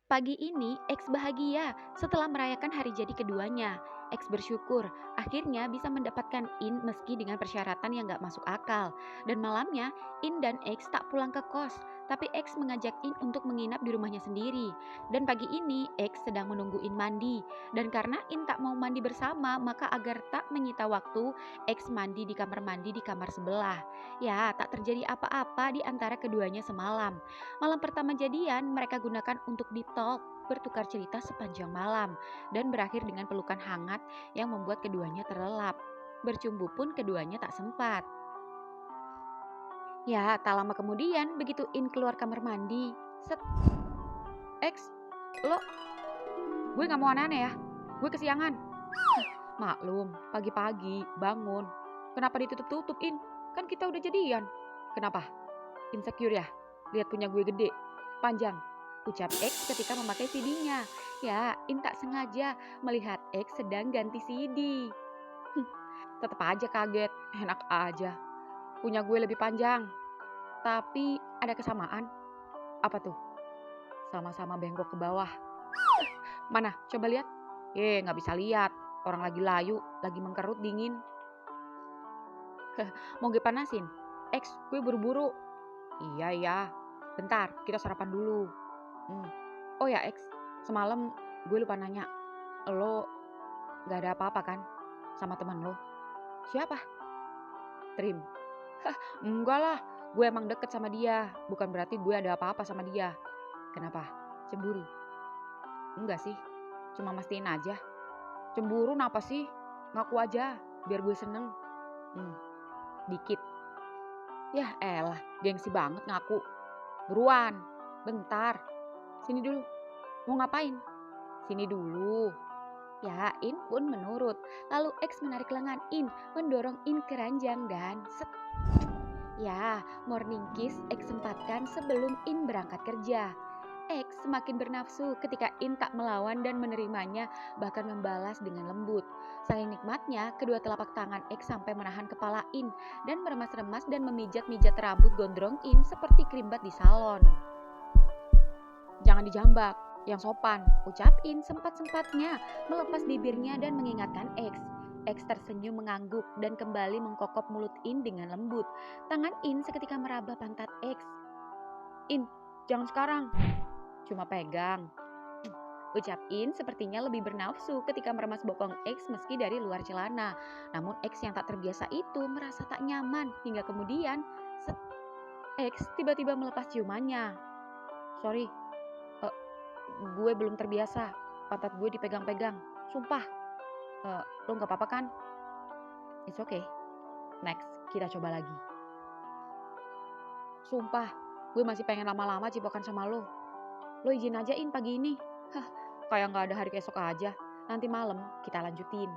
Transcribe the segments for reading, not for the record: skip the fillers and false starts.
Pagi ini, X bahagia setelah merayakan hari jadi keduanya. X bersyukur akhirnya bisa mendapatkan In meski dengan persyaratan yang gak masuk akal. Dan malamnya, In dan X tak pulang ke kos, tapi X mengajak In untuk menginap di rumahnya sendiri. Dan pagi ini, X sedang menunggu In mandi. Dan karena In tak mau mandi bersama, maka agar tak menyita waktu, X mandi di kamar sebelah. Ya, tak terjadi apa-apa di antara keduanya semalam. Malam pertama jadian, mereka gunakan untuk deep talk, bertukar cerita sepanjang malam, dan berakhir dengan pelukan hangat yang membuat keduanya terlelap. Bercumbu pun keduanya tak sempat. Ya, tak lama kemudian, begitu In keluar kamar mandi, set, X, lo, gue gak mau aneh-aneh ya, gue kesiangan. Maklum, pagi-pagi, bangun. Kenapa ditutup-tutup, In? Kan kita udah jadian. Kenapa? Insecure ya? Lihat punya gue gede, panjang. Ucap X ketika memakai CD-nya. Ya, In tak sengaja melihat X sedang ganti CD. Tetap aja kaget, enak aja. Punya gue lebih panjang. Tapi ada kesamaan. Apa tuh? Sama-sama bengkok ke bawah. Mana? Coba lihat. Nggak bisa lihat. Orang lagi layu, lagi mengkerut dingin. Mau gue panasin? X, gue buru-buru. Iya ya, bentar kita sarapan dulu. Oh ya X, semalam gue lupa nanya, lo gak ada apa-apa kan sama teman lo? Siapa? Trim. Enggak lah, gue emang deket sama dia, bukan berarti gue ada apa-apa sama dia. Kenapa? Cemburu? Enggak sih, cuma mastiin aja. Cemburu napa sih? Ngaku aja, biar gue seneng. Dikit. Yah elah, gengsi banget ngaku. Buruan, bentar. Sini dulu. Mau ngapain? Sini dulu. Ya, In pun menurut. Lalu X menarik lengan In, mendorong In ke ranjang dan set. Ya, morning kiss X sempatkan sebelum In berangkat kerja. X semakin bernafsu ketika In tak melawan dan menerimanya, bahkan membalas dengan lembut. Saking nikmatnya, kedua telapak tangan X sampai menahan kepala In dan meremas-remas dan memijat-mijat rambut gondrong In seperti krimbat di salon. Jangan dijambak, yang sopan, ucap In sempat-sempatnya melepas bibirnya dan mengingatkan X. X tersenyum mengangguk dan kembali mengkokop mulut In dengan lembut. Tangan In seketika meraba pantat X. In, jangan sekarang. Cuma pegang. Ucap In sepertinya lebih bernafsu ketika meremas bokong X meski dari luar celana. Namun X yang tak terbiasa itu merasa tak nyaman hingga kemudian set, X tiba-tiba melepas ciumannya. Sorry, gue belum terbiasa. Pantat gue dipegang-pegang. Sumpah. Lo gak apa-apa kan? It's okay. Next, kita coba lagi. Sumpah, gue masih pengen lama-lama cipokan sama lo. Lo izin aja In pagi ini. Kayak gak ada hari esok aja. Nanti malam kita lanjutin.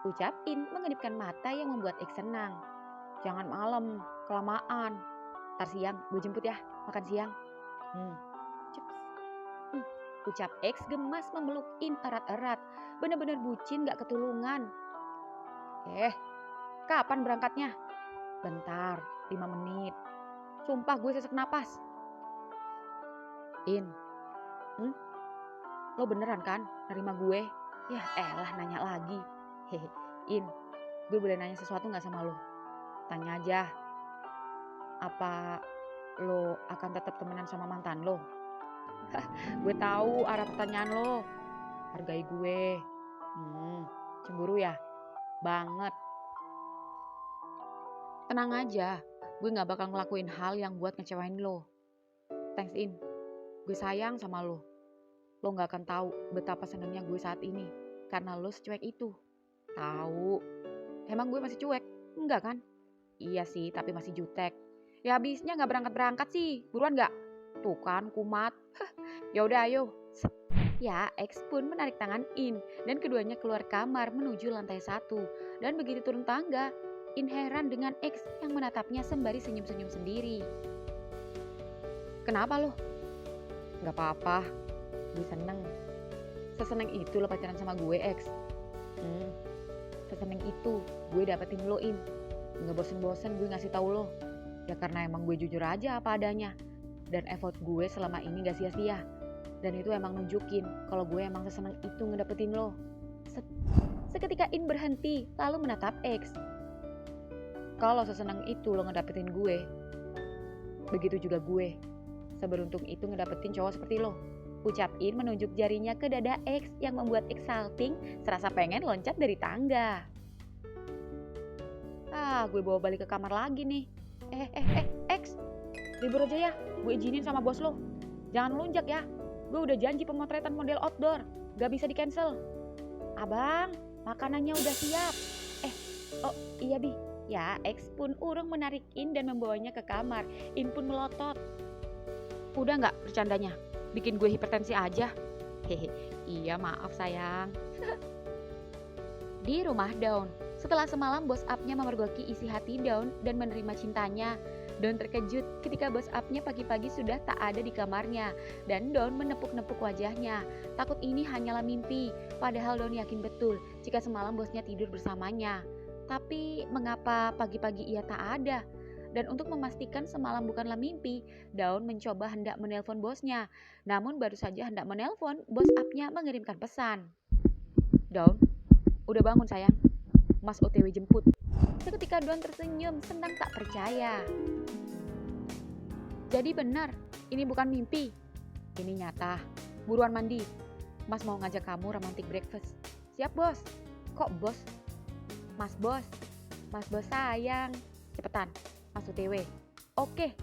Ucap In mengedipkan mata yang membuat X senang. Jangan malam, kelamaan. Ntar siang gue jemput ya, makan siang. Cups. Ucap X gemas memeluk In erat-erat. Bener-bener bucin gak ketulungan. Kapan berangkatnya? Bentar, 5 menit. Sumpah gue sesak napas. In, lo beneran kan nerima gue? Yah elah nanya lagi. Hehe, In, gue boleh nanya sesuatu gak sama lo? Tanya aja. Apa lo akan tetap temenan sama mantan lo? Gue tahu arah pertanyaan lo. Hargai gue. Cemburu ya? Banget. Tenang aja, gue gak bakal ngelakuin hal yang buat ngecewain lo. Thanks In, gue sayang sama lo. Lo gak akan tahu betapa senangnya gue saat ini karena lo secuek itu. Tahu? Emang gue masih cuek? Enggak kan? Iya sih, tapi masih jutek. Ya habisnya gak berangkat-berangkat sih. Buruan gak? Tuh kan kumat. Yaudah ayo. Ya, X pun menarik tangan In dan keduanya keluar kamar menuju lantai 1. Dan begitu turun tangga, In heran dengan X yang menatapnya sembari senyum-senyum sendiri. Kenapa lo? Gak apa-apa, gue seneng. Seseneng itu lo pacaran sama gue X. Seseneng itu gue dapetin lo In. Gak bosen-bosen gue ngasih tahu lo. Ya karena emang gue jujur aja apa adanya. Dan effort gue selama ini gak sia-sia. Dan itu emang nunjukin kalau gue emang seseneng itu ngedapetin lo. Seketika In berhenti lalu menatap X. Kalau seseneng itu lo ngedapetin gue, begitu juga gue. Seberuntung itu ngedapetin cowok seperti lo. Ucap In menunjuk jarinya ke dada X yang membuat X salting serasa pengen loncat dari tangga. Gue bawa balik ke kamar lagi nih. X, libur aja ya, gue izinin sama bos lo. Jangan lunjak ya, gue udah janji pemotretan model outdoor, gak bisa di cancel. Abang, makanannya udah siap. Oh iya Bi. Ya, X pun urung menarik In dan membawanya ke kamar. In pun melotot. Udah gak bercandanya? Bikin gue hipertensi aja. Hehe, iya maaf sayang. Di rumah Dawn, setelah semalam bos up-nya memergoki isi hati Dawn dan menerima cintanya, Dawn terkejut ketika bos up-nya pagi-pagi sudah tak ada di kamarnya dan Dawn menepuk-nepuk wajahnya. Takut ini hanyalah mimpi, padahal Dawn yakin betul jika semalam bosnya tidur bersamanya. Tapi mengapa pagi-pagi ia tak ada? Dan untuk memastikan semalam bukanlah mimpi, Dawn mencoba hendak menelpon bosnya. Namun baru saja hendak menelpon, bos up-nya mengirimkan pesan. Dawn, udah bangun sayang, Mas OTW jemput. Seketika Dawn tersenyum, senang tak percaya. Jadi benar, ini bukan mimpi. Ini nyata. Buruan mandi. Mas mau ngajak kamu romantic breakfast. Siap bos. Kok bos? Mas bos. Mas bos sayang. Cepetan, Mas OTW. Oke.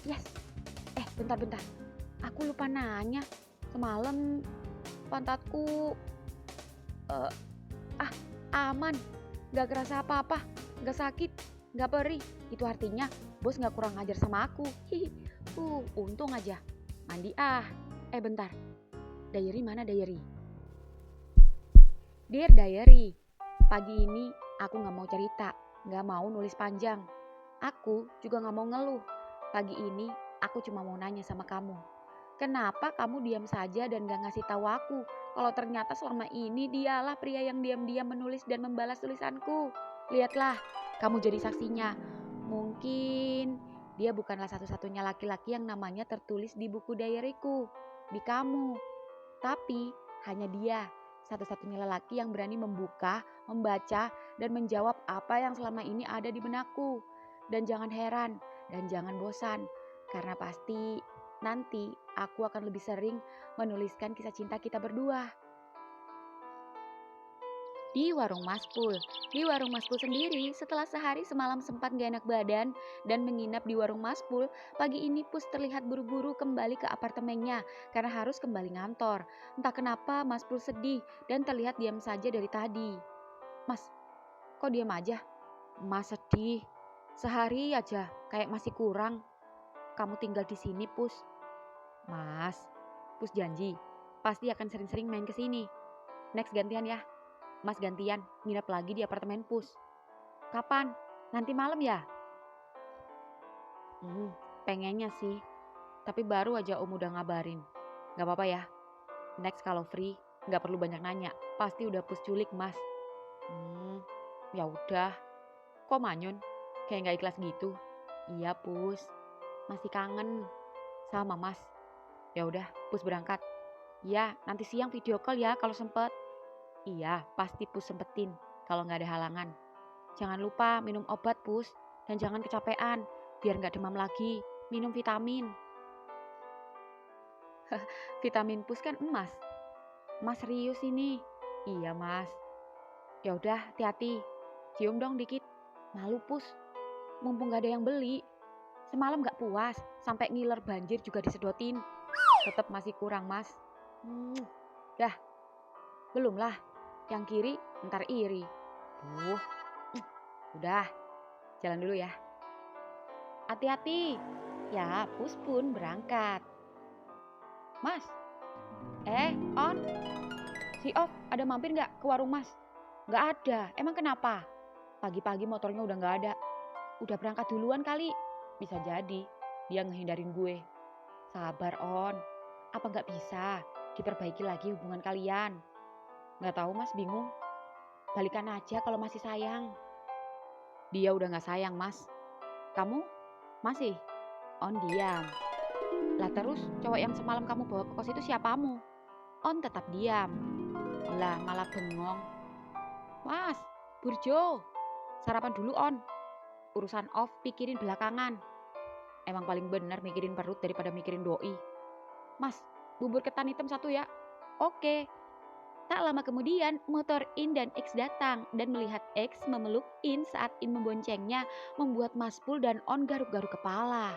Yes. Bentar. Aku lupa nanya. Semalam pantatku aman, gak kerasa apa-apa, gak sakit, gak perih. Itu artinya bos gak kurang ajar sama aku. Untung aja. Mandi bentar. Diary mana diary? Dear diary, pagi ini aku gak mau cerita, gak mau nulis panjang. Aku juga gak mau ngeluh. Pagi ini aku cuma mau nanya sama kamu. Kenapa kamu diam saja dan gak ngasih tahu aku kalau ternyata selama ini dialah pria yang diam-diam menulis dan membalas tulisanku? Lihatlah, kamu jadi saksinya. Mungkin dia bukanlah satu-satunya laki-laki yang namanya tertulis di buku diaryku, di kamu. Tapi hanya dia, satu-satunya lelaki yang berani membuka, membaca, dan menjawab apa yang selama ini ada di benakku. Dan jangan heran, dan jangan bosan, karena pasti nanti aku akan lebih sering menuliskan kisah cinta kita berdua. Di warung Maspul. Di warung Maspul sendiri, setelah sehari semalam sempat gak enak badan dan menginap di warung Maspul, pagi ini Pus terlihat buru-buru kembali ke apartemennya karena harus kembali ngantor. Entah kenapa Maspul sedih dan terlihat diam saja dari tadi. Mas, kok diam aja? Mas sedih. Sehari aja, kayak masih kurang. Kamu tinggal di sini, Pus. Mas, Pus janji, pasti akan sering-sering main ke sini. Next gantian ya. Mas gantian nginep lagi di apartemen Pus. Kapan? Nanti malam ya? Pengennya sih. Tapi baru aja Om udah ngabarin. Gak apa-apa ya. Next kalau free, gak perlu banyak nanya. Pasti udah Pus culik, Mas. Ya udah. Kok manyun? Kayak gak ikhlas gitu. Iya, Pus. Masih kangen sama Mas. Ya udah, Pus berangkat. Ya, nanti siang video call ya kalau sempet. Iya, pasti Pus sempetin kalau nggak ada halangan. Jangan lupa minum obat Pus dan jangan kecapean biar nggak demam lagi. Minum vitamin. Vitamin Pus kan emas. Mas serius ini? Iya Mas. Ya udah, hati-hati. Cium dong dikit. Malu Pus. Mumpung nggak ada yang beli. Semalam nggak puas sampai ngiler banjir juga disedotin. Tetap masih kurang Mas. Dah. Belum lah. Yang kiri ntar iri. Udah, jalan dulu ya. Hati-hati. Ya, Pus pun berangkat. Mas, On. Si Off ada mampir gak ke warung Mas? Gak ada, emang kenapa? Pagi-pagi motornya udah gak ada. Udah berangkat duluan kali. Bisa jadi, dia ngehindarin gue. Sabar On, apa gak bisa diperbaiki lagi hubungan kalian? Gak tahu Mas, bingung. Balikan aja kalau masih sayang. Dia udah gak sayang Mas. Kamu masih? On diam. Lah terus cowok yang semalam kamu bawa ke kos itu siapamu? On tetap diam. Lah malah bengong. Mas, Burjo, sarapan dulu On. Urusan off pikirin belakangan. Emang paling bener mikirin perut daripada mikirin doi. Mas, bubur ketan hitam satu ya. Oke. Tak lama kemudian, motor In dan X datang dan melihat X memeluk In saat In memboncengnya membuat Mas Pul dan On garuk-garuk kepala.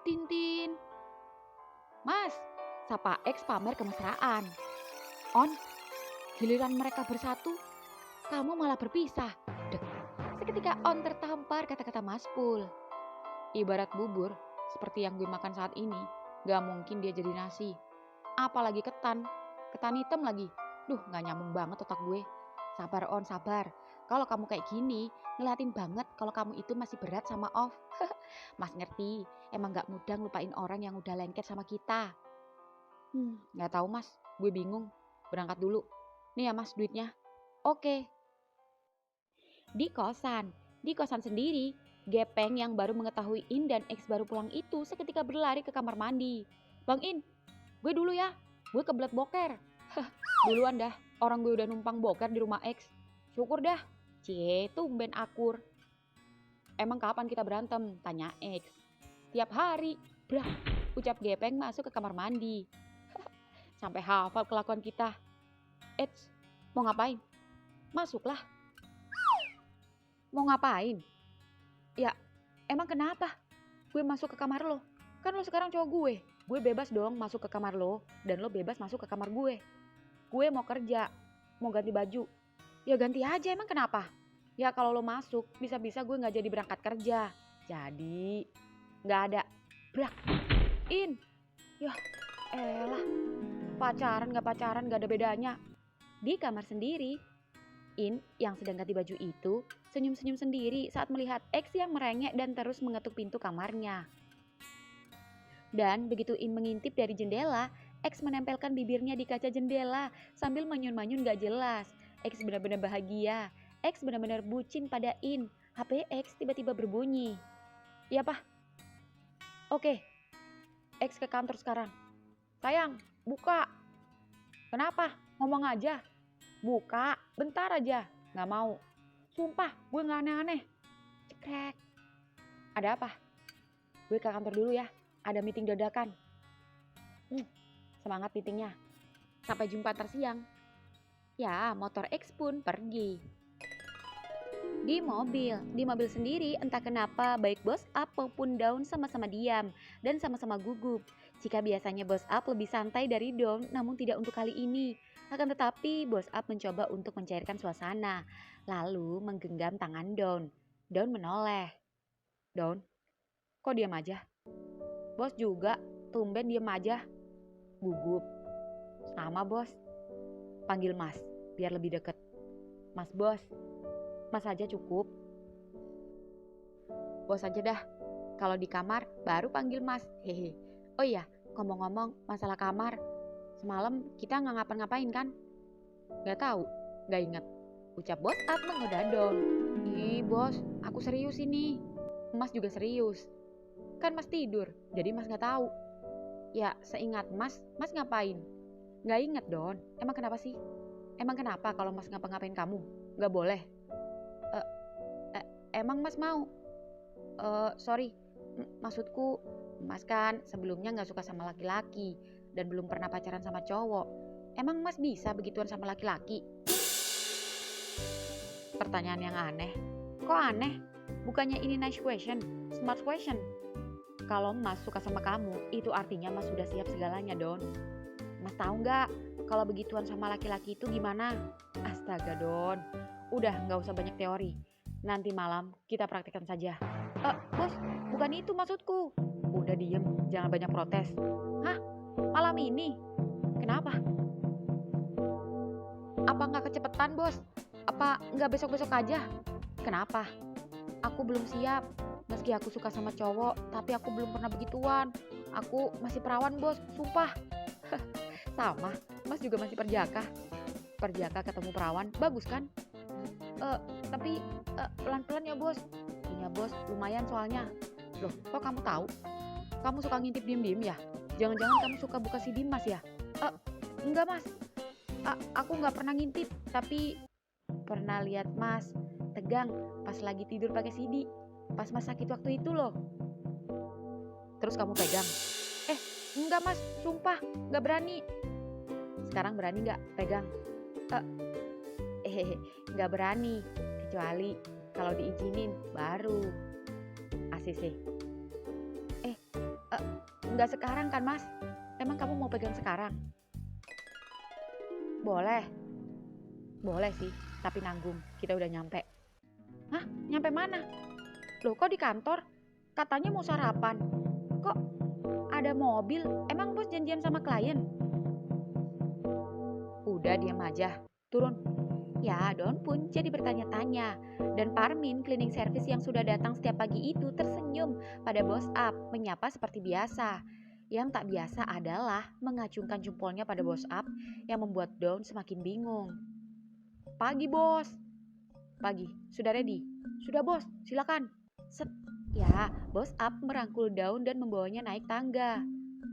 Tintin. Mas, sapa X pamer kemesraan. On, giliran mereka bersatu, kamu malah berpisah. Dek. Seketika On tertampar kata-kata Mas Pul. Ibarat bubur, seperti yang gue makan saat ini, gak mungkin dia jadi nasi. Apalagi ketan hitam lagi. Duh, gak nyambung banget otak gue. Sabar On, sabar. Kalau kamu kayak gini, ngeliatin banget kalau kamu itu masih berat sama off. Mas ngerti, emang gak mudah ngelupain orang yang udah lengket sama kita. Gak tahu Mas, gue bingung. Berangkat dulu. Nih ya Mas duitnya. Oke. Di kosan sendiri, Gepeng yang baru mengetahui In dan X baru pulang itu seketika berlari ke kamar mandi. Bang In, gue dulu ya. Gue kebelet boker. Duluan dah, orang gue udah numpang boker di rumah X. Syukur dah. Cie, tumben akur. Emang kapan kita berantem? Tanya X. Tiap hari. Brah, ucap Gepeng masuk ke kamar mandi. Sampai hafal kelakuan kita. X, mau ngapain? Masuklah. Mau ngapain? Ya, emang kenapa? Gue masuk ke kamar lo. Kan lo sekarang cowok gue. Gue bebas dong masuk ke kamar lo. Dan lo bebas masuk ke kamar gue. Gue mau kerja. Mau ganti baju. Ya ganti aja, emang kenapa? Ya kalau lo masuk, bisa-bisa gue gak jadi berangkat kerja. Jadi, gak ada. Brak. In. Yah, elah. Pacaran gak ada bedanya. Di kamar sendiri, In yang sedang ganti baju itu senyum-senyum sendiri saat melihat X yang merengek dan terus mengetuk pintu kamarnya. Dan begitu In mengintip dari jendela, X menempelkan bibirnya di kaca jendela sambil manyun-manyun gak jelas. X benar-benar bahagia. X benar-benar bucin pada In. HP X tiba-tiba berbunyi. Iya Pak. Oke. X ke kantor sekarang. Sayang, buka. Kenapa? Ngomong aja. Buka, bentar aja. Gak mau. Sumpah, gue gak aneh-aneh. Cekrek. Ada apa? Gue ke kantor dulu ya. Ada meeting dadakan. Semangat meetingnya. Sampai jumpa ntar siang. Ya, motor X pun pergi. Di mobil sendiri entah kenapa baik Bos Up maupun Daun sama-sama diam dan sama-sama gugup. Jika biasanya Bos Up lebih santai dari Daun, namun tidak untuk kali ini. Akan tetapi Bos Up mencoba untuk mencairkan suasana, lalu menggenggam tangan Daun. Daun menoleh. Daun, kok diam aja? Bos juga, tumben diam aja. Gugup. Sama Bos. Panggil Mas, biar lebih deket. Mas Bos. Mas aja cukup. Bos aja dah. Kalau di kamar baru panggil Mas. Hehe. Oh iya, ngomong-ngomong masalah kamar. Semalam kita nggak ngapa-ngapain kan? Gak tahu, gak inget. Ucap Bos Up menggoda Daun. Ih Bos, aku serius ini. Mas juga serius. Kan Mas tidur, jadi Mas gak tahu. Ya seingat Mas ngapain? Gak inget Don. Emang kenapa sih? Emang kenapa kalau Mas ngapa-ngapain kamu? Gak boleh. Emang Mas mau? Sorry, maksudku Mas kan sebelumnya gak suka sama laki-laki dan belum pernah pacaran sama cowok. Emang Mas bisa begituan sama laki-laki? Pertanyaan yang aneh. Kok aneh? Bukannya ini nice question, smart question. Kalau Mas suka sama kamu, itu artinya Mas sudah siap segalanya, Don. Mas tahu gak kalau begituan sama laki-laki itu gimana? Astaga, Don. Udah gak usah banyak teori. Nanti malam kita praktekkan saja. Bos, bukan itu maksudku. Udah diem, jangan banyak protes. Hah? Malam ini? Kenapa? Apa nggak kecepetan, Bos? Apa nggak besok-besok aja? Kenapa? Aku belum siap. Meski aku suka sama cowok, tapi aku belum pernah begituan. Aku masih perawan, Bos. Sumpah. Sama, Mas juga masih perjaka. Perjaka ketemu perawan, bagus kan? Tapi pelan-pelan ya Bos. Iya Bos, lumayan soalnya. Loh, kok kamu tahu? kamu suka ngintip diem-diem ya? Jangan-jangan kamu suka buka CD Mas ya? Eh, enggak Mas, aku nggak pernah ngintip, tapi pernah lihat Mas tegang pas lagi tidur pakai CD, pas Mas sakit waktu itu loh. Terus kamu pegang? Enggak Mas, sumpah nggak berani. Sekarang berani nggak pegang? Nggak berani, kecuali kalau diizinin baru. ACC. Nggak sekarang kan Mas? Emang kamu mau pegang sekarang? Boleh sih, tapi nanggung. Kita udah nyampe. Hah? Nyampe mana? Loh kok di kantor? Katanya mau sarapan. Kok ada mobil? Emang bos janjian sama klien? Udah diam aja, turun. Ya, Don pun jadi bertanya-tanya. Dan Parmin, cleaning service yang sudah datang setiap pagi itu tersenyum pada bos Up, menyapa seperti biasa. Yang tak biasa adalah mengacungkan jempolnya pada bos Up yang membuat Don semakin bingung. Pagi bos. Pagi, sudah ready? Sudah bos, silakan. Set. Ya, bos Up merangkul Daun dan membawanya naik tangga.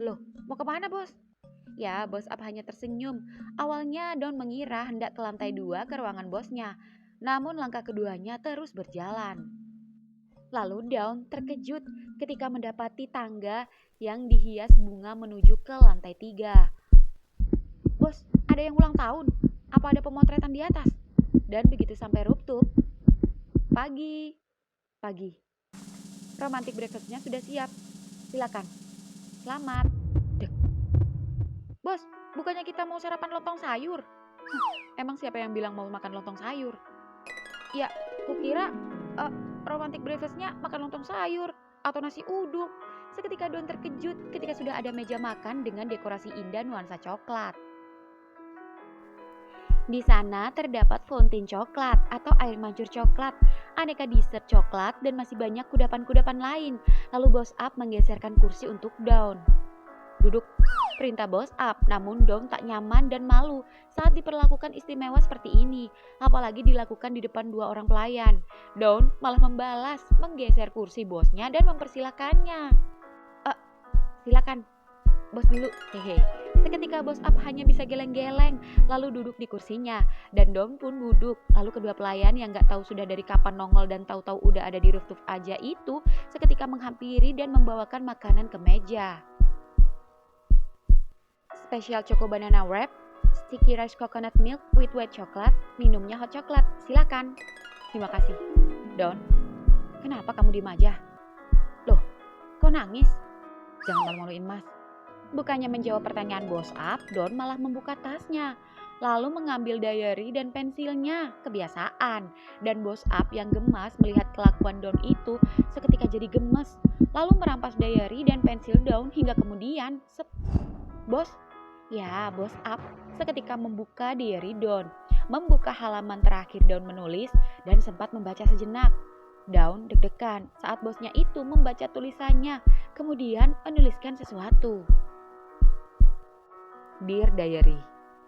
Loh, mau kemana bos? Ya, bos Up hanya tersenyum. Awalnya Daun mengira hendak ke lantai 2 ke ruangan bosnya. Namun langkah keduanya terus berjalan. Lalu Daun terkejut ketika mendapati tangga yang dihias bunga menuju ke lantai 3. Bos, ada yang ulang tahun? Apa ada pemotretan di atas? Dan begitu sampai rooftop, pagi. Romantic breakfastnya sudah siap. Silakan. Selamat. Dek. Bos, bukannya kita mau sarapan lontong sayur? Emang siapa yang bilang mau makan lontong sayur? Ya, kukira romantic breakfastnya makan lontong sayur atau nasi uduk. Seketika Don terkejut ketika sudah ada meja makan dengan dekorasi indah nuansa coklat. Di sana terdapat fountain coklat atau air mancur coklat, aneka dessert coklat, dan masih banyak kudapan-kudapan lain. Lalu bos Up menggeserkan kursi untuk Daun. Duduk, perintah bos Up, namun Daun tak nyaman dan malu saat diperlakukan istimewa seperti ini, apalagi dilakukan di depan 2 orang pelayan. Daun malah membalas, menggeser kursi bosnya dan mempersilakannya. Silakan, bos dulu, hehe. Seketika bos Up hanya bisa geleng-geleng, lalu duduk di kursinya. Dan Daun pun duduk, lalu kedua pelayan yang gak tahu sudah dari kapan nongol dan tahu-tahu udah ada di rooftop aja itu, seketika menghampiri dan membawakan makanan ke meja. Special Choco Banana Wrap, Sticky Rice Coconut Milk with White Chocolate, minumnya hot chocolate, silakan. Terima kasih. Don, kenapa kamu diem aja? Loh, kok nangis? Jangan malu-maluin Mas. Bukannya menjawab pertanyaan bos Up, Don malah membuka tasnya, lalu mengambil diary dan pensilnya. Kebiasaan. Dan bos Up yang gemas melihat kelakuan Don itu seketika jadi gemes, lalu merampas diary dan pensil Don hingga kemudian, bos? Ya, bos Up seketika membuka diary Don, membuka halaman terakhir Daun menulis dan sempat membaca sejenak. Daun deg-degan saat bosnya itu membaca tulisannya, kemudian menuliskan sesuatu. Dear Diary,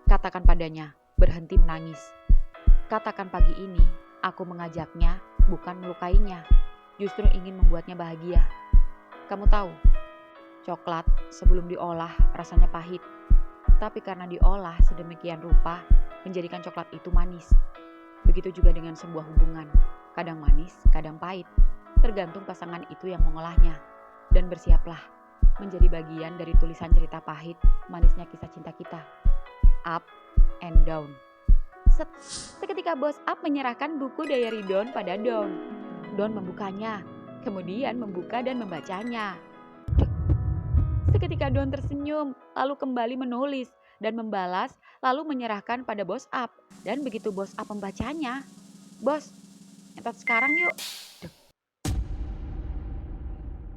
katakan padanya berhenti menangis. Katakan pagi ini aku mengajaknya bukan melukainya, justru ingin membuatnya bahagia. Kamu tahu, coklat sebelum diolah rasanya pahit, tapi karena diolah sedemikian rupa menjadikan coklat itu manis. Begitu juga dengan sebuah hubungan, kadang manis, kadang pahit, tergantung pasangan itu yang mengolahnya. Dan bersiaplah menjadi bagian dari tulisan cerita pahit, manisnya kisah cinta kita. Up and down. Seketika bos Up menyerahkan buku diary Don pada Don. Don membukanya, kemudian membuka dan membacanya. Seketika Don tersenyum, lalu kembali menulis dan membalas, lalu menyerahkan pada bos Up. Dan begitu bos Up membacanya, bos, nyetot sekarang yuk.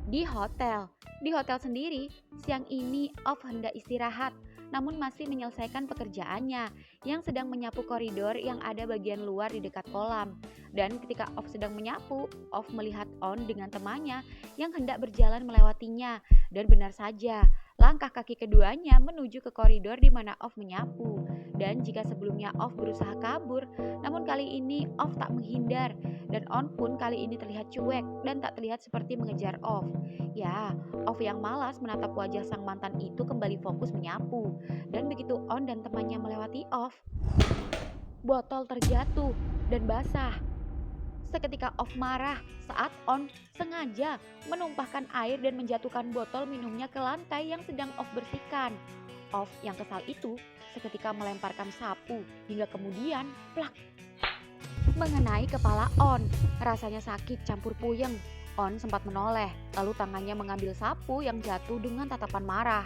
Di hotel sendiri, siang ini Off hendak istirahat, namun masih menyelesaikan pekerjaannya yang sedang menyapu koridor yang ada bagian luar di dekat kolam. Dan ketika Off sedang menyapu, Off melihat On dengan temannya yang hendak berjalan melewatinya. Dan benar saja, langkah kaki keduanya menuju ke koridor di mana Off menyapu. Dan jika sebelumnya Off berusaha kabur, namun kali ini Off tak menghindar. Dan On pun kali ini terlihat cuek dan tak terlihat seperti mengejar Off. Ya, Off yang malas menatap wajah sang mantan itu kembali fokus menyapu. Dan begitu On dan temannya melewati Off, botol terjatuh dan basah. Seketika Off marah saat On sengaja menumpahkan air dan menjatuhkan botol minumnya ke lantai yang sedang Off bersihkan. Off yang kesal itu seketika melemparkan sapu hingga kemudian plak mengenai kepala On. Rasanya sakit campur puyeng. On sempat menoleh, lalu tangannya mengambil sapu yang jatuh dengan tatapan marah.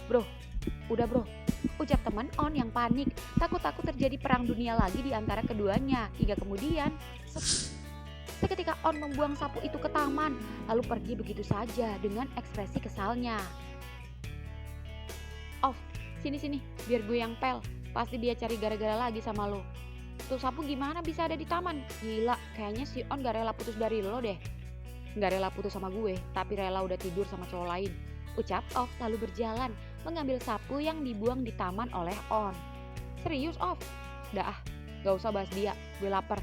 Bro, udah bro, ucap teman On yang panik, takut-takut terjadi perang dunia lagi di antara keduanya. Hingga kemudian seketika On membuang sapu itu ke taman, lalu pergi begitu saja dengan ekspresi kesalnya. Off, sini-sini, biar gue yang pel. Pasti dia cari gara-gara lagi sama lo. Tuh sapu gimana bisa ada di taman? Gila, kayaknya si On gak rela putus dari lo deh. Gak rela putus sama gue, tapi rela udah tidur sama cowok lain. Ucap Off lalu berjalan, mengambil sapu yang dibuang di taman oleh On. Serius Off? Dah, gak usah bahas dia, gue lapar.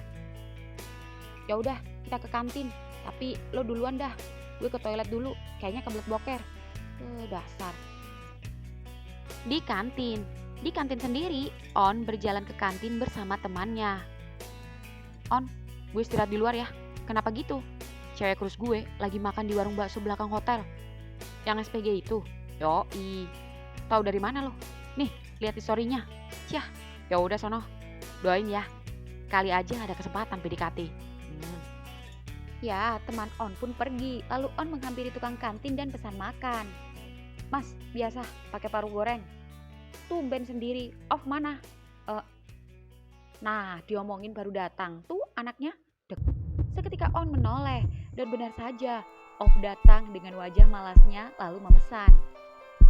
Ya udah, kita ke kantin. Tapi lo duluan dah. Gue ke toilet dulu. Kayaknya kebelet boker. Dasar. Di kantin sendiri, On berjalan ke kantin bersama temannya. On, gue istirahat di luar ya. Kenapa gitu? Cewek kurus gue lagi makan di warung bakso belakang hotel. Yang SPG itu? Yoi. Tahu dari mana lo? Nih, lihat historinya. Cih, ya udah sono. Doain ya. Kali aja ada kesempatan PDKT. Ya, teman On pun pergi. Lalu On menghampiri tukang kantin dan pesan makan. Mas, biasa pakai paru goreng. Tumben sendiri. Off mana? Nah, diomongin baru datang. Tuh anaknya. Dek. Seketika On menoleh dan benar saja Off datang dengan wajah malasnya lalu memesan.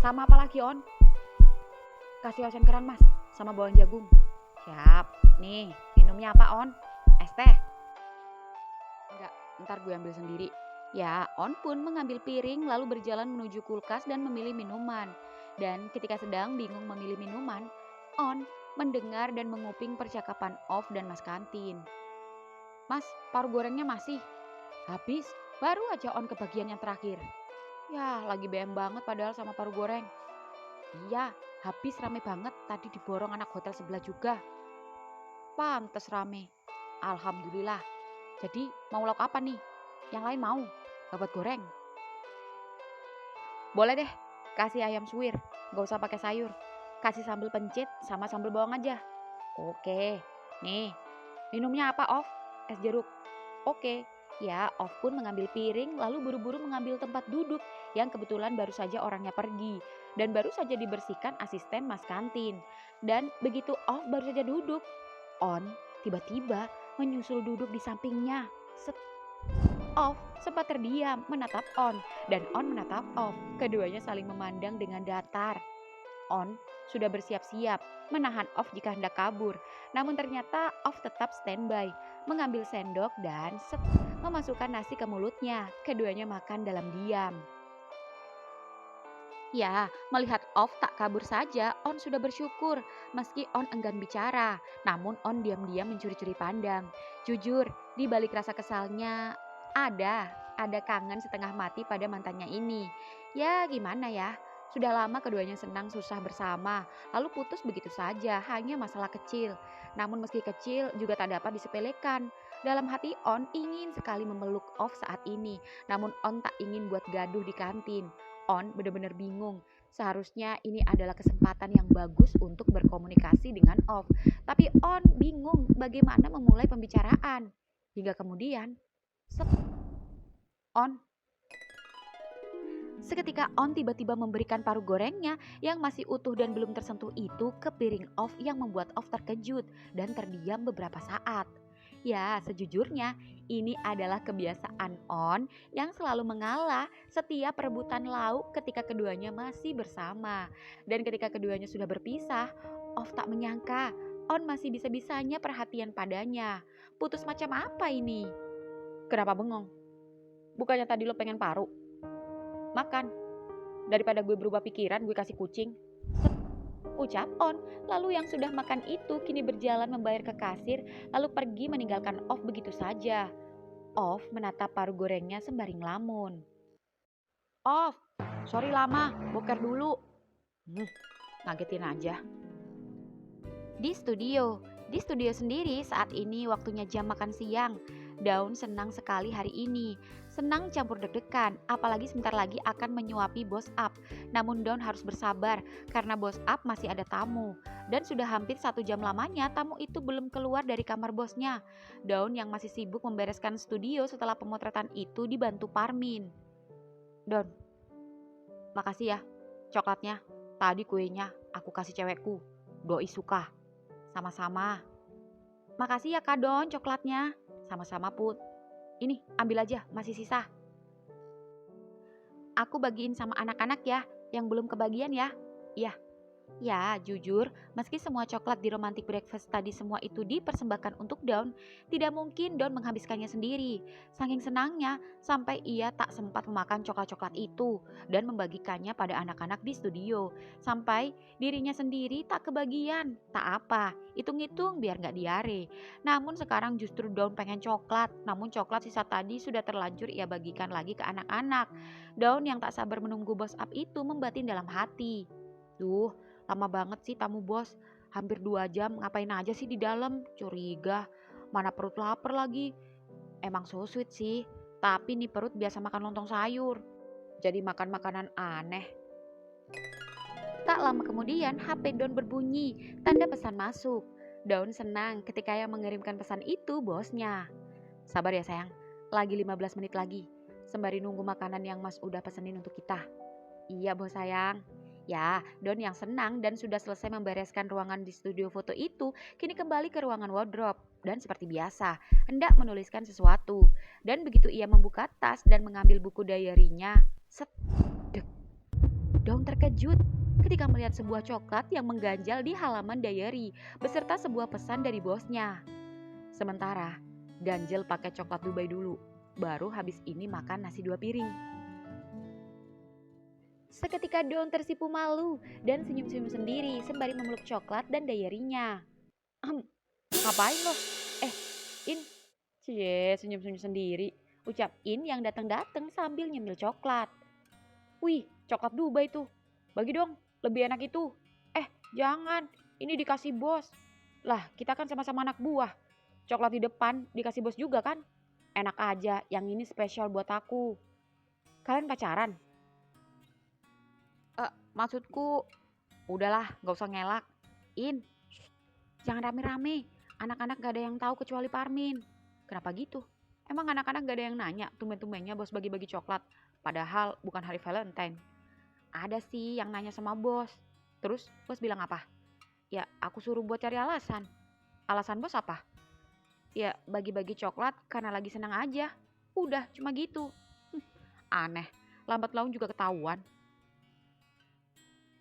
Sama apa lagi On? Kasih oseng kerang mas, sama bawang jagung. Siap. Nih, minumnya apa On? Es teh? Enggak, ntar gue ambil sendiri. Ya, On pun mengambil piring lalu berjalan menuju kulkas dan memilih minuman. Dan ketika sedang bingung memilih minuman, On mendengar dan menguping percakapan Off dan Mas Kantin. Mas, paru gorengnya masih? Habis, baru aja On ke bagian yang terakhir. Ya, lagi BM banget padahal sama paru goreng. Iya, habis rame banget, tadi diborong anak hotel sebelah juga. Pantes rame. Alhamdulillah. Jadi mau lauk apa nih? Yang lain mau? Babat goreng? Boleh deh, kasih ayam suwir, gak usah pakai sayur. Kasih sambal pencit sama sambal bawang aja. Oke, nih, minumnya apa Off? Es jeruk. Oke, ya Off pun mengambil piring lalu buru-buru mengambil tempat duduk yang kebetulan baru saja orangnya pergi. Dan baru saja dibersihkan asisten Mas Kantin. Dan begitu Off baru saja duduk, On tiba-tiba menyusul duduk di sampingnya. Off sempat terdiam menatap On dan On menatap Off. Keduanya saling memandang dengan datar. On sudah bersiap-siap menahan Off jika hendak kabur. Namun ternyata Off tetap standby, mengambil sendok dan memasukkan nasi ke mulutnya. Keduanya makan dalam diam. Ya, melihat Off tak kabur saja, On sudah bersyukur. Meski On enggan bicara, namun On diam-diam mencuri-curi pandang. Jujur, di balik rasa kesalnya, ada kangen setengah mati pada mantannya ini. Ya, gimana ya? Sudah lama keduanya senang susah bersama, lalu putus begitu saja, hanya masalah kecil. Namun meski kecil, juga tak dapat disepelekan. Dalam hati On ingin sekali memeluk Off saat ini, namun On tak ingin buat gaduh di kantin. On benar-benar bingung. Seharusnya ini adalah kesempatan yang bagus untuk berkomunikasi dengan Off. Tapi On bingung bagaimana memulai pembicaraan. Hingga kemudian, On. Seketika On tiba-tiba memberikan paru gorengnya yang masih utuh dan belum tersentuh itu ke piring Off yang membuat Off terkejut dan terdiam beberapa saat. Ya, sejujurnya ini adalah kebiasaan On yang selalu mengalah setiap perebutan lauk ketika keduanya masih bersama. Dan ketika keduanya sudah berpisah, Off tak menyangka On masih bisa-bisanya perhatian padanya. Putus macam apa ini? Kenapa bengong? Bukannya tadi lo pengen paru? Makan. Daripada gue berubah pikiran, gue kasih kucing. Set, ucap On. Lalu yang sudah makan itu kini berjalan membayar ke kasir, lalu pergi meninggalkan Off begitu saja. Off menatap paru gorengnya sembari ngelamun. Off, sorry lama, boker dulu. Ngagetin aja. Di studio sendiri saat ini waktunya jam makan siang. Daun senang sekali hari ini. Senang campur deg-degan, apalagi sebentar lagi akan menyuapi Bos Up. Namun Daun harus bersabar karena Bos Up masih ada tamu. Dan sudah hampir 1 jam lamanya tamu itu belum keluar dari kamar bosnya. Daun yang masih sibuk membereskan studio setelah pemotretan itu dibantu Parmin. Daun, makasih ya coklatnya. Tadi kuenya aku kasih cewekku. Doi suka. Sama-sama. Makasih ya Kak Don coklatnya. Sama-sama Put. Ini ambil aja, masih sisa. Aku bagiin sama anak-anak ya, yang belum kebagian ya. Iya. Ya, jujur, meski semua coklat di romantic breakfast tadi semua itu dipersembahkan untuk Dawn, tidak mungkin Dawn menghabiskannya sendiri. Saking senangnya, sampai ia tak sempat memakan coklat-coklat itu dan membagikannya pada anak-anak di studio. Sampai dirinya sendiri tak kebagian. Tak apa, hitung-hitung biar gak diare. Namun sekarang justru Dawn pengen coklat, namun coklat sisa tadi sudah terlanjur ia bagikan lagi ke anak-anak. Dawn yang tak sabar menunggu Bos Up itu membatin dalam hati. Duh, lama banget sih tamu bos. Hampir 2 jam ngapain aja sih di dalam? Curiga. Mana perut lapar lagi. Emang so sweet sih. Tapi nih perut biasa makan lontong sayur. Jadi makan makanan aneh. Tak lama kemudian HP Dawn berbunyi. Tanda pesan masuk. Dawn senang ketika yang mengirimkan pesan itu bosnya. Sabar ya sayang. Lagi 15 menit lagi. Sembari nunggu makanan yang mas udah pesenin untuk kita. Iya bos sayang. Ya, Dawn yang senang dan sudah selesai membereskan ruangan di studio foto itu, kini kembali ke ruangan wardrobe. Dan seperti biasa, hendak menuliskan sesuatu. Dan begitu ia membuka tas dan mengambil buku diary-nya, dek. Dawn terkejut ketika melihat sebuah coklat yang mengganjal di halaman diary, beserta sebuah pesan dari bosnya. Sementara, ganjel pakai coklat Dubai dulu, baru habis ini makan nasi 2 piring. Seketika Dawn tersipu malu dan senyum-senyum sendiri sembari memeluk coklat dan diary-nya. Ngapain lo? In. Cie, senyum-senyum sendiri. Ucap In yang datang-datang sambil nyemil coklat. Wih, coklat Dubai tuh. Bagi dong, lebih enak itu. Jangan, ini dikasih bos. Lah, kita kan sama-sama anak buah. Coklat di depan dikasih bos juga kan? Enak aja, yang ini spesial buat aku. Kalian pacaran? Maksudku, udahlah gak usah ngelak. In, jangan rame-rame. Anak-anak gak ada yang tahu kecuali Parmin. Kenapa gitu? Emang anak-anak gak ada yang nanya tumben-tumbennya bos bagi-bagi coklat. Padahal bukan hari Valentine. Ada sih yang nanya sama bos. Terus bos bilang apa? Ya aku suruh buat cari alasan. Alasan bos apa? Ya bagi-bagi coklat karena lagi senang aja. Udah cuma gitu. Aneh, lambat laun juga ketahuan.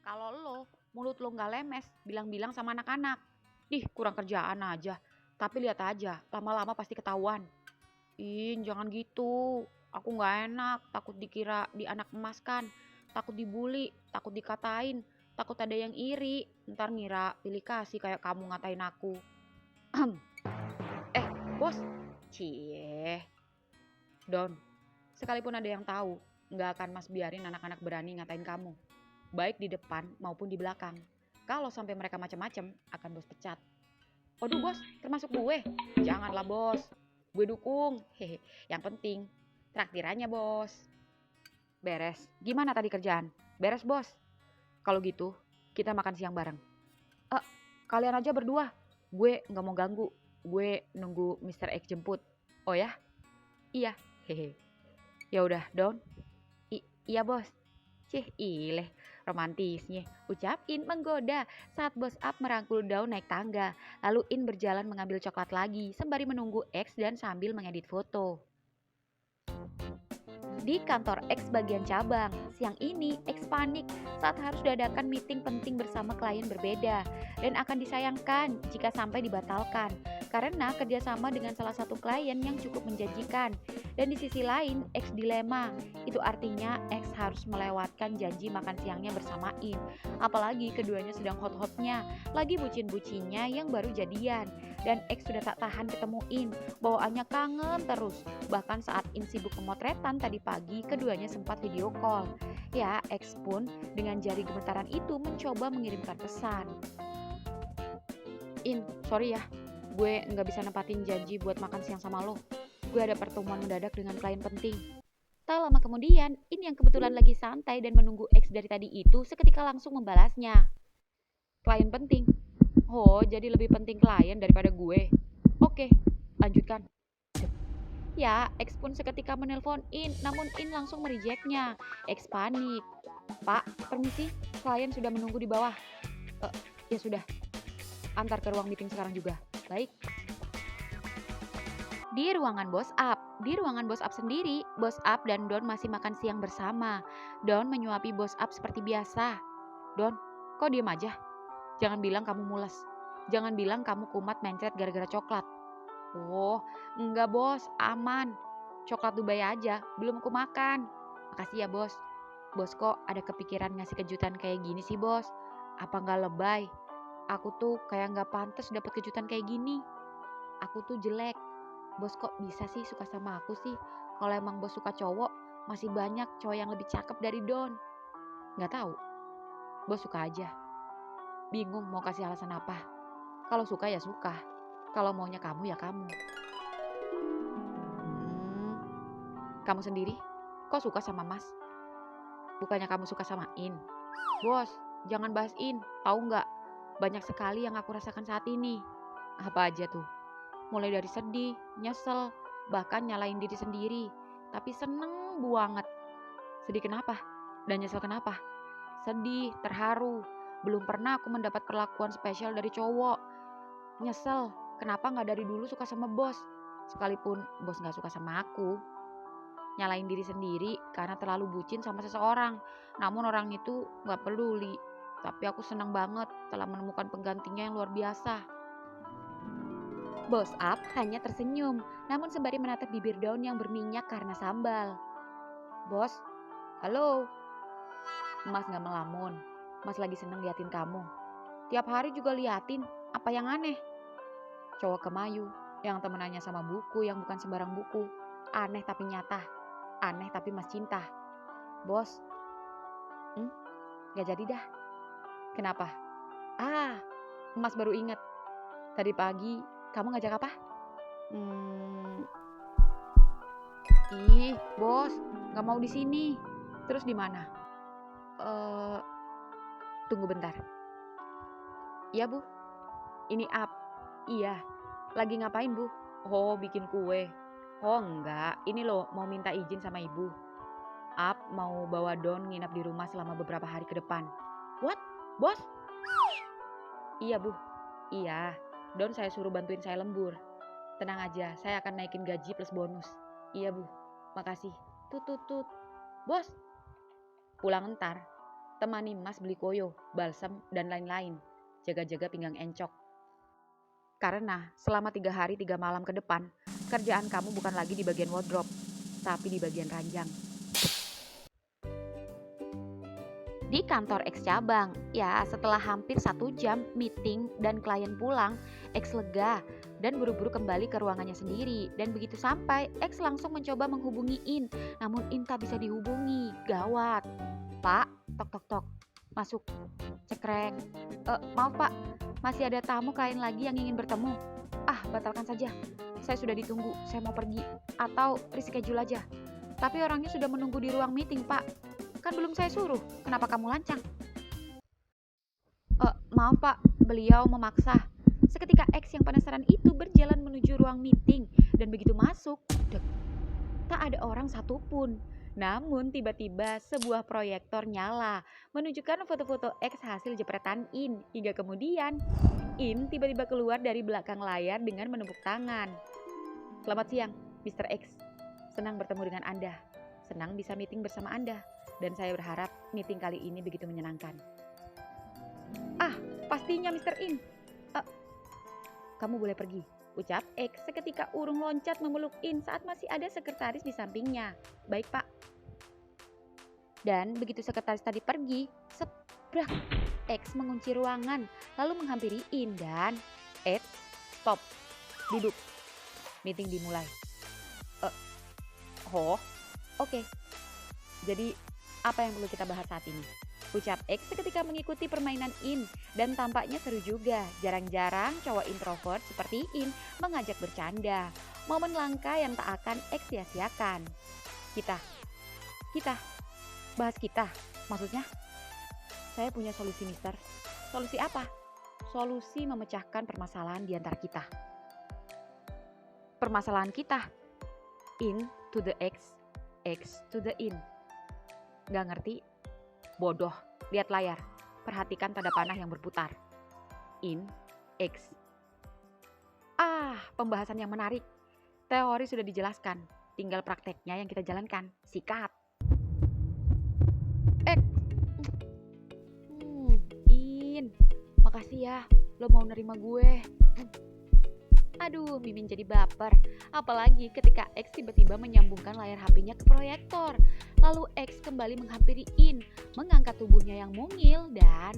Kalau lo, mulut lo gak lemes, bilang-bilang sama anak-anak. Kurang kerjaan aja. Tapi lihat aja, lama-lama pasti ketahuan. Jangan gitu. Aku gak enak, takut dikira di anak emas kan. Takut dibully, takut dikatain, takut ada yang iri. Ntar ngira pilih kasih kayak kamu ngatain aku. Bos. Cie. Don, sekalipun ada yang tahu, gak akan mas biarin anak-anak berani ngatain kamu. Baik di depan maupun di belakang. Kalau sampai mereka macam-macam, akan bos pecat. Waduh bos, termasuk gue. Janganlah bos, gue dukung. Yang penting, traktirannya bos. Beres, gimana tadi kerjaan? Beres bos. Kalau gitu, kita makan siang bareng. Kalian aja berdua. Gue gak mau ganggu. Gue nunggu Mr. X jemput. Oh ya? Iya. Ya udah, Dawn. Iya bos. Ileh, romantisnya, ucap In menggoda saat Bos Up merangkul Dawn naik tangga. Lalu In berjalan mengambil coklat lagi sembari menunggu X dan sambil mengedit foto. Di kantor X bagian cabang, siang ini X panik saat harus dadakan meeting penting bersama klien berbeda dan akan disayangkan jika sampai dibatalkan karena kerjasama dengan salah satu klien yang cukup menjanjikan. Dan di sisi lain, X dilema, itu artinya X harus melewatkan janji makan siangnya bersama In. Apalagi keduanya sedang hot-hotnya, lagi bucin-bucinnya yang baru jadian. Dan X sudah tak tahan ketemu In, bawaannya kangen terus. Bahkan saat In sibuk pemotretan tadi pagi, keduanya sempat video call. Ya, X pun dengan jari gemetaran itu mencoba mengirimkan pesan. In, sorry ya, gue nggak bisa nempatin janji buat makan siang sama lo. Gue ada pertemuan mendadak dengan klien penting. Tak lama kemudian, In yang kebetulan lagi santai dan menunggu X dari tadi itu seketika langsung membalasnya. Klien penting? Oh, jadi lebih penting klien daripada gue. Oke, lanjutkan. Ya, X pun seketika menelpon In, namun In langsung merejectnya. X panik. Pak, permisi, klien sudah menunggu di bawah. Ya sudah, antar ke ruang meeting sekarang juga. Baik. Di ruangan bos up sendiri, bos up dan Don masih makan siang bersama. Don menyuapi bos up seperti biasa. Don, kok diem aja? Jangan bilang kamu mules. Jangan bilang kamu kumat mencret gara-gara coklat. Oh, enggak bos, aman. Coklat Dubai aja, belum aku makan. Makasih ya bos. Bos kok ada kepikiran ngasih kejutan kayak gini sih bos? Apa nggak lebay? Aku tuh kayak nggak pantas dapet kejutan kayak gini. Aku tuh jelek. Bos kok bisa sih suka sama aku sih? Kalau emang bos suka cowok, masih banyak cowok yang lebih cakep dari Don. Nggak tahu. Bos suka aja. Bingung mau kasih alasan apa. Kalau suka ya suka. Kalau maunya kamu ya kamu. Kamu sendiri? Kok suka sama Mas? Bukannya kamu suka sama In? Bos, jangan bahas In. Tahu nggak? Banyak sekali yang aku rasakan saat ini. Apa aja tuh? Mulai dari sedih, nyesel, bahkan nyalain diri sendiri. Tapi seneng banget. Sedih kenapa? Dan nyesel kenapa? Sedih, terharu. Belum pernah aku mendapat perlakuan spesial dari cowok. Nyesel, kenapa gak dari dulu suka sama bos? Sekalipun bos gak suka sama aku. Nyalain diri sendiri karena terlalu bucin sama seseorang. Namun orang itu gak peduli. Tapi aku senang banget telah menemukan penggantinya yang luar biasa. Bos up hanya tersenyum, namun sembari menatap bibir Daun yang berminyak karena sambal. Bos, halo. Mas gak melamun. Mas lagi seneng liatin kamu. Tiap hari juga liatin, apa yang aneh? Cowok kemayu, yang temenannya sama buku yang bukan sembarang buku. Aneh tapi nyata. Aneh tapi mas cinta. Bos, gak jadi dah. Kenapa? Mas baru inget. Tadi pagi kamu ngajak apa? Ih, bos, gak mau di sini. Terus di mana? Tunggu bentar. Iya, Bu. Ini Up. Iya. Lagi ngapain, Bu? Oh, bikin kue. Oh, enggak. Ini loh, mau minta izin sama Ibu. Up mau bawa Don nginap di rumah selama beberapa hari ke depan. What? Bos? Iya, Bu. Iya. Don saya suruh bantuin saya lembur. Tenang aja, saya akan naikin gaji plus bonus. Iya, Bu. Makasih. Tut. Bos. Pulang entar. Temani Mas beli koyo, balsam, dan lain-lain. Jaga-jaga pinggang encok. Karena selama 3 hari 3 malam ke depan, kerjaan kamu bukan lagi di bagian wardrobe, tapi di bagian ranjang. Di kantor X cabang, ya setelah hampir 1 jam meeting dan klien pulang, X lega dan buru-buru kembali ke ruangannya sendiri. Dan begitu sampai, X langsung mencoba menghubungi In, namun In tak bisa dihubungi. Gawat. Pak, tok. Masuk. Cekrek. Maaf Pak, masih ada tamu klien lagi yang ingin bertemu. Batalkan saja. Saya sudah ditunggu, saya mau pergi. Atau reschedule aja. Tapi orangnya sudah menunggu di ruang meeting Pak. Kan belum saya suruh, kenapa kamu lancang? Maaf Pak, beliau memaksa. Seketika X yang penasaran itu berjalan menuju ruang meeting. Dan begitu masuk, tak ada orang satupun. Namun tiba-tiba sebuah proyektor nyala, menunjukkan foto-foto X hasil jepretan In. Hingga kemudian, In tiba-tiba keluar dari belakang layar dengan menepuk tangan. Selamat siang, Mr. X. Senang bertemu dengan Anda. senang bisa meeting bersama Anda. Dan saya berharap meeting kali ini begitu menyenangkan. Ah, pastinya Mr. In. Kamu boleh pergi, ucap X seketika urung loncat memeluk In saat masih ada sekretaris di sampingnya. Baik, Pak. Dan begitu sekretaris tadi pergi, sebrak, X mengunci ruangan, lalu menghampiri In dan stop, duduk. Meeting dimulai. Oke. Jadi, apa yang perlu kita bahas saat ini? Ucap X seketika mengikuti permainan In, dan tampaknya seru juga. Jarang-jarang cowok introvert seperti In mengajak bercanda. Momen langka yang tak akan X sia-siakan. Kita, bahas kita, maksudnya? Saya punya solusi, Mister. Solusi apa? Solusi memecahkan permasalahan di antara kita. Permasalahan kita. In to the X, X to the In. Gak ngerti? Bodoh, lihat layar. Perhatikan tanda panah yang berputar. In, X. Pembahasan yang menarik. Teori sudah dijelaskan. Tinggal prakteknya yang kita jalankan. Sikat. In, makasih ya. Lo mau nerima gue. Aduh, Mimin jadi baper. Apalagi ketika X tiba-tiba menyambungkan layar HP-nya ke proyektor. Lalu X kembali menghampiri In, mengangkat tubuhnya yang mungil dan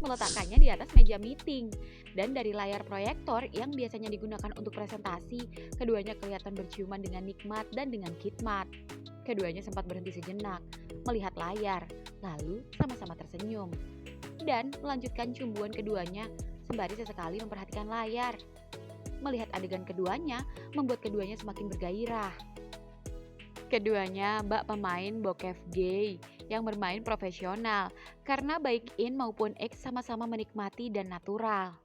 meletakkannya di atas meja meeting. Dan dari layar proyektor yang biasanya digunakan untuk presentasi, keduanya kelihatan berciuman dengan nikmat dan dengan khidmat. Keduanya sempat berhenti sejenak, melihat layar, lalu sama-sama tersenyum. Dan melanjutkan cumbuan keduanya sembari sesekali memperhatikan layar. Melihat adegan keduanya membuat keduanya semakin bergairah. Keduanya bak pemain bokep gay yang bermain profesional karena baik In maupun X sama-sama menikmati dan natural.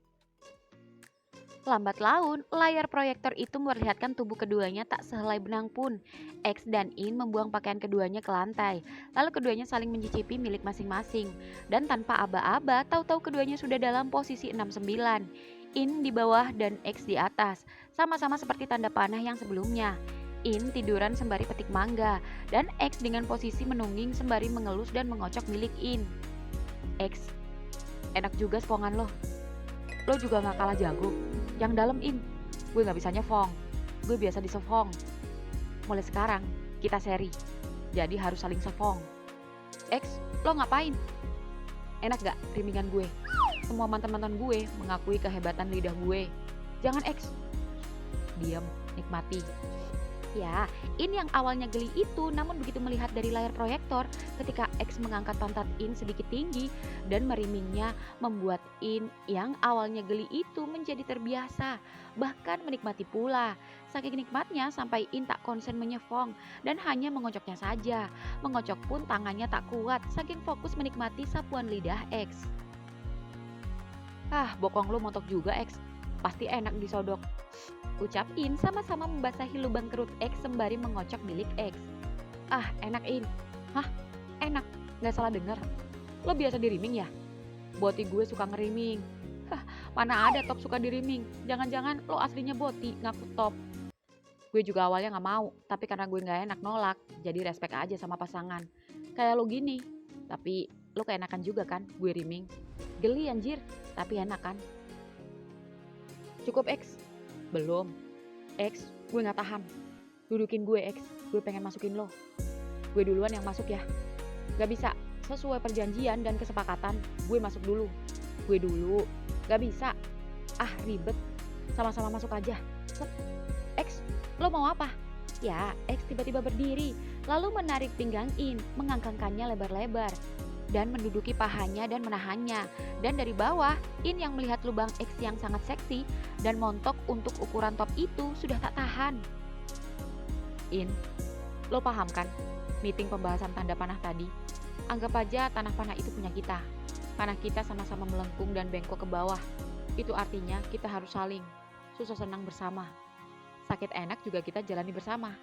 Lambat laun, layar proyektor itu memperlihatkan tubuh keduanya tak sehelai benang pun. X dan In membuang pakaian keduanya ke lantai, lalu keduanya saling mencicipi milik masing-masing. Dan tanpa aba-aba, tahu-tahu keduanya sudah dalam posisi 69. In di bawah dan X di atas, sama-sama seperti tanda panah yang sebelumnya. In tiduran sembari petik mangga, dan X dengan posisi menungging sembari mengelus dan mengocok milik In. X, enak juga sepongan lo. Lo juga gak kalah jago. Yang dalam In, gue gak bisa nyefong. Gue biasa disefong. Mulai sekarang, kita seri. Jadi harus saling sefong. X, lo ngapain? Enak gak rimingan gue? Semua mantan-mantan gue mengakui kehebatan lidah gue. Jangan X. Diam, nikmati. Ya, In yang awalnya geli itu namun begitu melihat dari layar proyektor ketika X mengangkat pantat In sedikit tinggi dan merimingnya membuat In yang awalnya geli itu menjadi terbiasa, bahkan menikmati pula. Saking nikmatnya sampai In tak konsen menyefong dan hanya mengocoknya saja. Mengocok pun tangannya tak kuat saking fokus menikmati sapuan lidah X. Bokong lu montok juga X. Pasti enak disodok. Ucap In sama-sama membasahi lubang kerut X sembari mengocok milik X. Enak In. Enak? Gak salah denger. Lo biasa diriming ya? Boti gue suka ngeriming. Mana ada top suka diriming. Jangan-jangan lo aslinya boti ngaku top. Gue juga awalnya gak mau, tapi karena gue gak enak nolak, jadi respect aja sama pasangan. Kayak lo gini. Tapi lo keenakan juga kan gue riming. Geli anjir, tapi enak kan? Cukup X? Belum. X, gue gak tahan. Dudukin gue X, gue pengen masukin lo. Gue duluan yang masuk ya. Gak bisa, sesuai perjanjian dan kesepakatan, gue masuk dulu. Gue dulu. Gak bisa. Ribet. Sama-sama masuk aja. X, lo mau apa? Ya, X tiba-tiba berdiri, lalu menarik pinggang In, mengangkangkannya lebar-lebar, dan menduduki pahanya dan menahannya. Dan dari bawah, In yang melihat lubang X yang sangat seksi dan montok untuk ukuran top itu sudah tak tahan. In, lo paham kan? Meeting pembahasan tanda panah tadi. Anggap aja tanah panah itu punya kita. Panah kita sama-sama melengkung dan bengkok ke bawah. Itu artinya kita harus saling. Susah senang bersama. Sakit enak juga kita jalani bersama.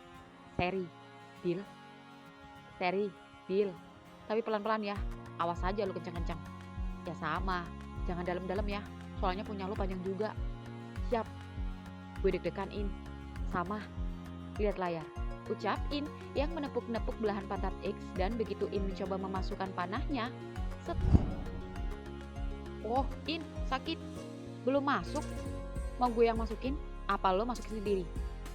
Seri, deal? Seri, deal? Tapi pelan-pelan ya, awas aja lu kencang-kencang. Ya sama, jangan dalam-dalam ya, soalnya punya lu panjang juga. Siap. Gue deg-degan In. Sama. Lihat layar. ucap In yang menepuk-nepuk belahan pantat X dan begitu In mencoba memasukkan panahnya, set. Oh, In, sakit. Belum masuk. Mau gue yang masukin? Apa lo masukin sendiri?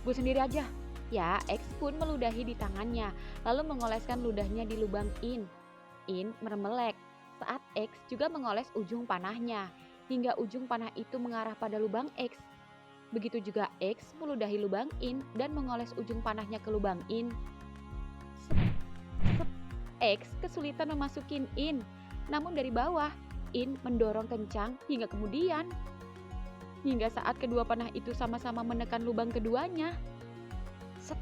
Gue sendiri aja. Ya, X pun meludahi di tangannya, lalu mengoleskan ludahnya di lubang In. In meremelek saat X juga mengoles ujung panahnya, hingga ujung panah itu mengarah pada lubang X. Begitu juga X meludahi lubang In dan mengoles ujung panahnya ke lubang In. X kesulitan memasukin In, namun dari bawah In mendorong kencang hingga kemudian. Hingga saat kedua panah itu sama-sama menekan lubang keduanya. Set.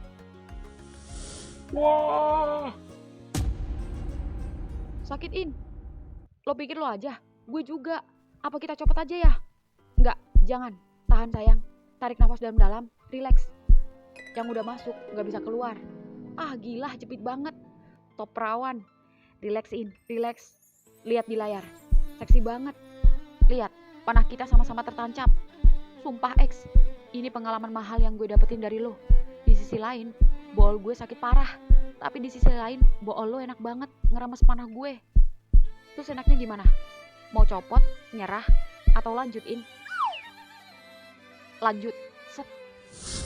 Wah, Sakit In. Lo pikir lo aja? Gue juga. Apa kita copot aja ya? Enggak, jangan. Tahan sayang. Tarik nafas dalam-dalam. Relax. Yang udah masuk gak bisa keluar. Ah gila, jepit banget. Top perawan. Relax In, relax. Lihat di layar. Seksi banget. Lihat, panah kita sama-sama tertancap. Sumpah X, ini pengalaman mahal yang gue dapetin dari lo. Di sisi lain, bol gue sakit parah. Tapi di sisi lain, bol lo enak banget ngerames panah gue. Terus enaknya gimana? Mau copot, nyerah, atau lanjutin? Lanjut. Set.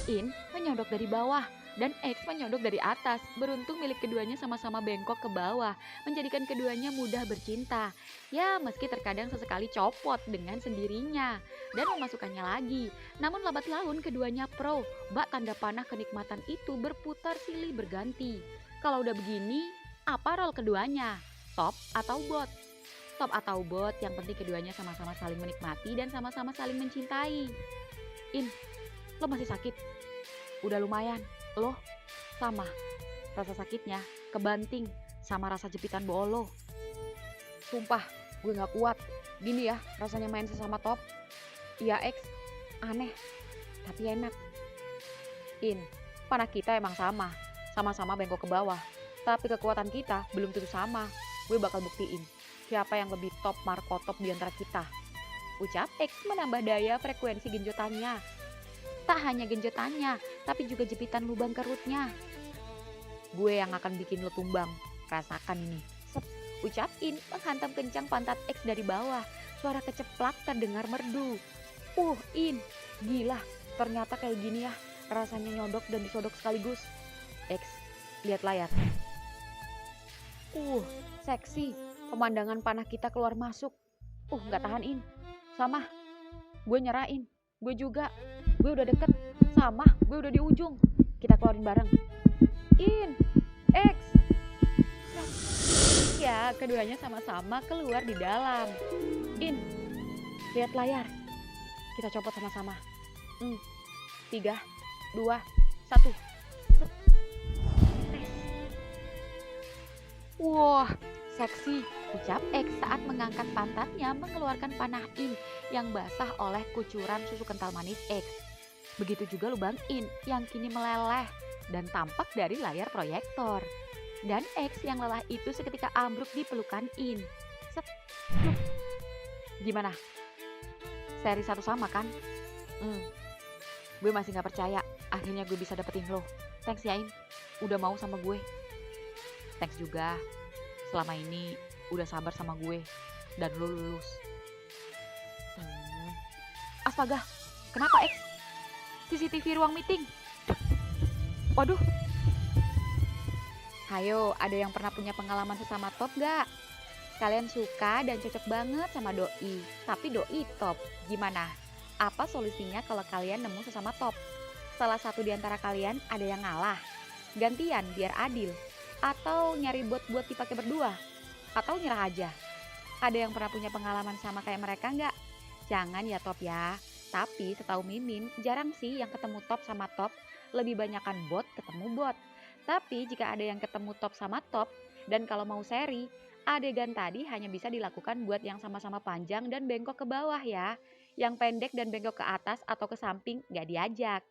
In menyodok dari bawah dan X menyodok dari atas. Beruntung milik keduanya sama-sama bengkok ke bawah, menjadikan keduanya mudah bercinta. Ya, meski terkadang sesekali copot dengan sendirinya dan memasukkannya lagi. Namun lambat laun keduanya pro. Bak tanda panah kenikmatan itu berputar silih berganti. Kalau udah begini, apa role keduanya? Top atau bot? Top atau bot, yang penting keduanya sama-sama saling menikmati dan sama-sama saling mencintai. In, lo masih sakit? Udah lumayan. Lo sama. Rasa sakitnya kebanting sama rasa jepitan bol lo. Sumpah, gue gak kuat. Gini ya rasanya main sesama top. Iya X, aneh tapi enak. In, panah kita emang sama. Sama-sama bengkok ke bawah. Tapi kekuatan kita belum tentu sama. Gue bakal buktiin siapa yang lebih top Marco top di antara kita. Ucap X menambah daya frekuensi genjotannya. Tak hanya genjotannya, tapi juga jepitan lubang kerutnya. Gue yang akan bikin lo tumbang. Rasakan ini. Sep, ucap In menghantam kencang pantat X dari bawah. Suara keceplak terdengar merdu. In, gila. Ternyata kayak gini ya. Rasanya nyodok dan disodok sekaligus. X, lihat layar. Seksi. Pemandangan panah kita keluar masuk. Gak tahan In. Sama. Gue nyerahin. Gue juga. Gue udah deket. Sama. Gue udah di ujung. Kita keluarin bareng. In. X. Ya, keduanya sama-sama keluar di dalam. In. Lihat layar. Kita copot sama-sama. 3, 2, 1. Wah, seksi, ucap X saat mengangkat pantatnya mengeluarkan panah In yang basah oleh kucuran susu kental manis X. Begitu juga lubang In yang kini meleleh dan tampak dari layar proyektor. Dan X yang lelah itu seketika ambruk di pelukan In. Set. Gimana? Seri satu sama kan? Gue masih gak percaya akhirnya gue bisa dapetin lo. Thanks ya In, udah mau sama gue. Thanks juga selama ini udah sabar sama gue dan lo lulus. Astaga, kenapa X? CCTV ruang meeting. Waduh. Hayo, ada yang pernah punya pengalaman sesama top gak? Kalian suka dan cocok banget sama doi, tapi doi top. Gimana? Apa solusinya kalau kalian nemu sesama top? Salah satu di antara kalian ada yang ngalah? Gantian biar adil? Atau nyari bot buat dipakai berdua? Atau nyerah aja? Ada yang pernah punya pengalaman sama kayak mereka nggak? Jangan ya top ya. Tapi setahu Mimin jarang sih yang ketemu top sama top. Lebih banyakan bot ketemu bot. Tapi jika ada yang ketemu top sama top dan kalau mau seri, adegan tadi hanya bisa dilakukan buat yang sama-sama panjang dan bengkok ke bawah ya. Yang pendek dan bengkok ke atas atau ke samping nggak diajak.